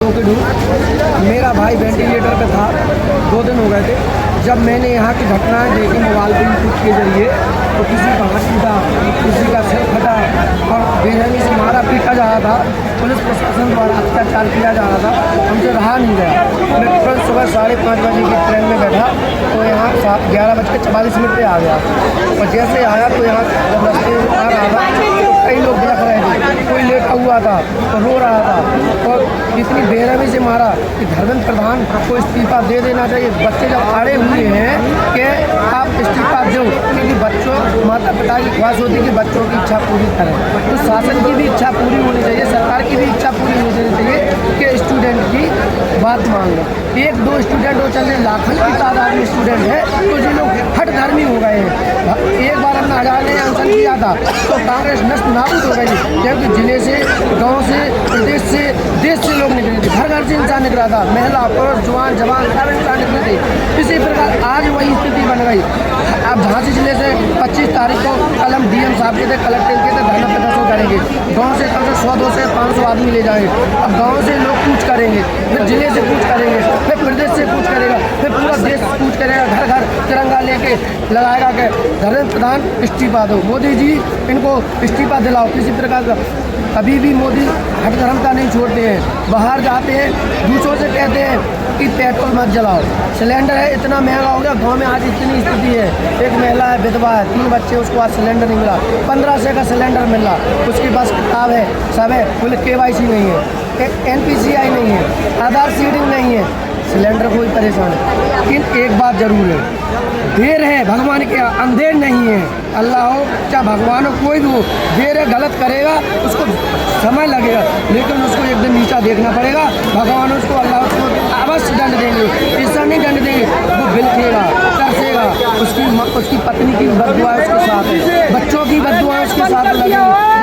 Locate हूँ। मेरा भाई वेंटिलेटर पे था, 2 दिन हो गए थे। जब मैंने यहाँ की घटनाएं देखी मोबाइल पर यूट्यूब के जरिए, तो किसी का हाथ टूटा, किसी का सिर फटा और बेरहमी से मारा पीटा जा रहा था। पुलिस प्रशासन द्वारा अत्याचार किया जा रहा था, हमसे रहा नहीं गया। मैं तुरंत सुबह 5:30 बजे की ट्रेन में बैठा, तो यहाँ 11:44 पे आ गया। और जैसे आया तो यहाँ जब रास्ते में आ रहा था तो कई लोग देख रहे थे, कोई लेटा हुआ था तो रो रहा था। और इतनी बेरहमी से मारा कि धर्मेंद्र प्रधान को इस्तीफा दे देना चाहिए। बच्चे जब अड़े हुए हैं कि आप इस्तीफा दो, क्योंकि बच्चों माता पिता की ख्वाहिश होती है कि बच्चों की इच्छा पूरी करें, तो शासन की भी इच्छा पूरी होनी चाहिए, सरकार की भी इच्छा पूरी होनी चाहिए कि स्टूडेंट की बात मान लो। 1-2 स्टूडेंट हो चलने, लाखों की तादाद में स्टूडेंट है, तो जो लोग हट धर्मी हो गए हैं। एक बार हमने आज़ादी आंदोलन किया था तो कांग्रेस नष्ट नाबूद हो गई, क्योंकि जिले से, गाँव से, प्रदेश से, देश से लोग निकले थे, घर घर से इंसान निकला था, महिला पुरुष जवान सब इंसान निकले थे। इसी प्रकार आज वही स्थिति बन गई। अब झांसी जिले से 25 तारीख को कल हम DM साहब के थे, कलेक्टर के थे, धरना प्रदर्शन करेंगे। गाँव से कम से 100-200 500 आदमी ले जाएंगे। अब गाँव से लोग कूच करेंगे, फिर जिले से कूच करेंगे, फिर प्रदेश से कूच करेगा, फिर पूरा देश कूच करेगा, घर घर तिरंगा लेके लगाएगा कि धर्मेंद्र प्रधान इस्तीफा दो, मोदी जी इनको इस्तीफा दिलाओ। किसी प्रकार का कभी भी मोदी हट धर्म का नहीं छोड़ते हैं। बाहर जाते हैं, दूसरों से कहते हैं कि पेट्रोल मत जलाओ, सिलेंडर है इतना महंगा हो गया। गांव में आज इतनी स्थिति है, एक महिला है, विधवा है, 3 बच्चे, उसको आज सिलेंडर नहीं मिला, 1500 का सिलेंडर मिल रहा, उसके पास किताब है, सब है, बोले KYC नहीं है, NPCI नहीं है, आधार सीडिंग नहीं है, सिलेंडर कोई परेशान है। लेकिन एक बात जरूर है, देर है भगवान के अंधेर नहीं है। अल्लाह हो चाहे भगवान हो, कोई भी हो, देर है, गलत करेगा उसको समय लगेगा, लेकिन उसको एक दिन नीचा देखना पड़ेगा। भगवान उसको, अल्लाह उसको अवश्य दंड देंगे, ऐसा नहीं दंड देंगे, वो बिलखेगा, तरसेगा, उसकी पत्नी की बद्दुआ उसके साथ है, बच्चों की बद्दुआ उसके साथ लगेगी,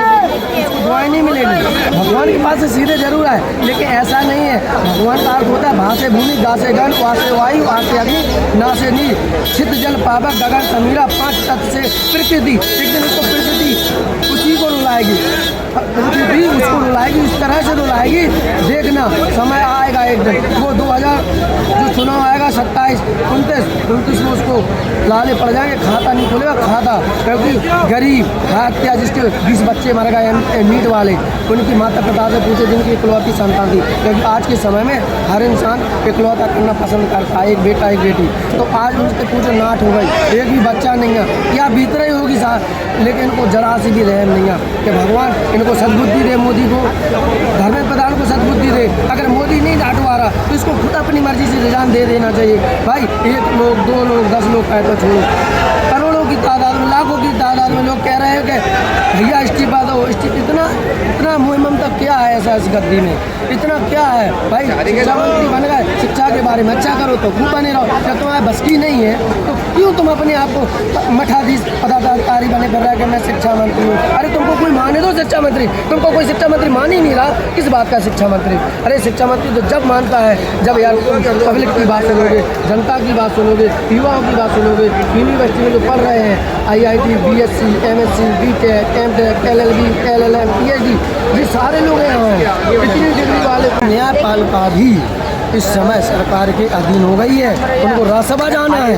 उसको दुआएं नहीं मिलेगी। भगवान के पास से सीधे जरूर आए, लेकिन ऐसा नहीं है। भगवान का अर्थ होता है भा से भूमि, गा से गण, वा से वायु, आ से अग्नि, ना से नी, छित जल पावक गगन समीरा, 5 तत्व से प्रकृति। एक दिन उसको प्रकृति उसी को रुलाएगी, प्रकृति उसको रुलाएगी, इस तरह से रुलाएगी। देखना समय आएगा एक दिन, वो 2000 जो चुनाव आएगा 27, 29 में उसको लाले पड़ जाएंगे, खाता नहीं खोलेगा, खाता, क्योंकि गरीब हत्या जिसके 20 बच्चे मर गए नीट वाले, उनकी माता पिता से पूछे जिनकी इकलौती संतान थी, क्योंकि आज के समय में हर इंसान इकलौता करना पसंद करता है, एक बेटा एक बेटी। तो आज उनसे पूछो नाट हो गई, एक भी बच्चा नहीं है, या भीतर ही होगी साहब, लेकिन इनको जरा सी भी रहम नहीं है कि भगवान इनको सद्बुद्धि दे, मोदी को, धर्मेंद्र प्रधान को सद्बुद्धि दे। अगर मोदी नहीं हटवा रहा तो इसको खुद अपनी मर्जी से रिजाइन दे देना चाहिए। भाई 1 लोग, 2 लोग, 10 लोग कहे तो छोड़ो, करोड़ों की तादाद में, लाखों की तादाद में लोग कह रहे हैं कि भैया इस्तीफा दो। इतना मुहिम तक क्या है ऐसा इस गद्दी में, इतना क्या है भाई। शिक्षा मंत्री बन गए, शिक्षा के बारे में अच्छा करो तो खूब बने रहो। जब तुम्हारे बस की नहीं है तो क्यों तुम अपने आप को मठाधीश पदाधिकारी बने कर रहा है कि मैं शिक्षा मंत्री हूँ। अरे तुमको कोई माने दो शिक्षा मंत्री, तुमको कोई शिक्षा मंत्री मान ही नहीं रहा, किस बात का शिक्षा मंत्री। अरे शिक्षा मंत्री तो जब मानता है जब यार पब्लिक की बात सुनोगे, जनता की बात सुनोगे, युवाओं की बात सुनोगे। यूनिवर्सिटी में जो पढ़ रहे हैं, IIT, BSc, MSc, BTech, MTech, LLB, LLM, PhD, ये सारे लोग यहाँ इतनी डिग्री वाले। न्यायपालिका भी इस समय सरकार के अधीन हो गई है। उनको राज्यसभा जाना है,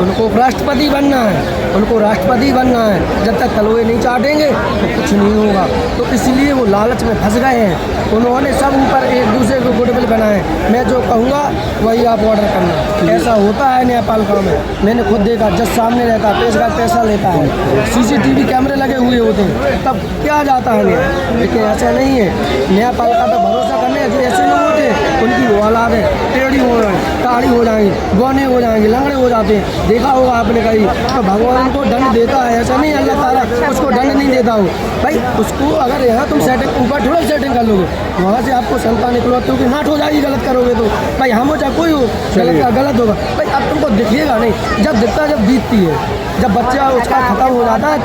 उनको राष्ट्रपति बनना है, उनको राष्ट्रपति बनना है। जब तक तलवे नहीं चाटेंगे तो कुछ नहीं होगा। तो इसलिए वो लालच में फंस गए हैं। उन्होंने सब ऊपर एक दूसरे को गुडविल बनाए, मैं जो कहूँगा वही आप ऑर्डर करना। ऐसा होता है न्यायपालिका में, मैंने खुद देखा। जज सामने रहता है, पेश का पैसा लेता है, CCTV कैमरे लगे हुए होते हैं, तब क्या जाता है न्याय। लेकिन ऐसा नहीं है, न्यायपालिका पर भरोसा करने जो ऐसे लोग होते हैं उनकी औलाद टेढ़ी हो रही, ताड़ी हो जाएंगी, बौने हो जाएंगे, लंगड़े हो जाते हैं। देखा होगा आपने कहीं। तो भगवान को दंड देता है, ऐसा नहीं अल्लाह ताला उसको दंड नहीं देता हो। भाई उसको अगर यहाँ तुम सेटिंग ऊपर थोड़ा सेटिंग कर लोगे, वहाँ से आपको संतान निकलवाते हो कि नाट हो जाएगी गलत करोगे तो। भाई हम हो चाहे कोई हो, गलत होगा। भाई अब तुमको दिखेगा नहीं, जब दिखता जब बीतती है, जब बच्चा उसका खत्म हो जाता है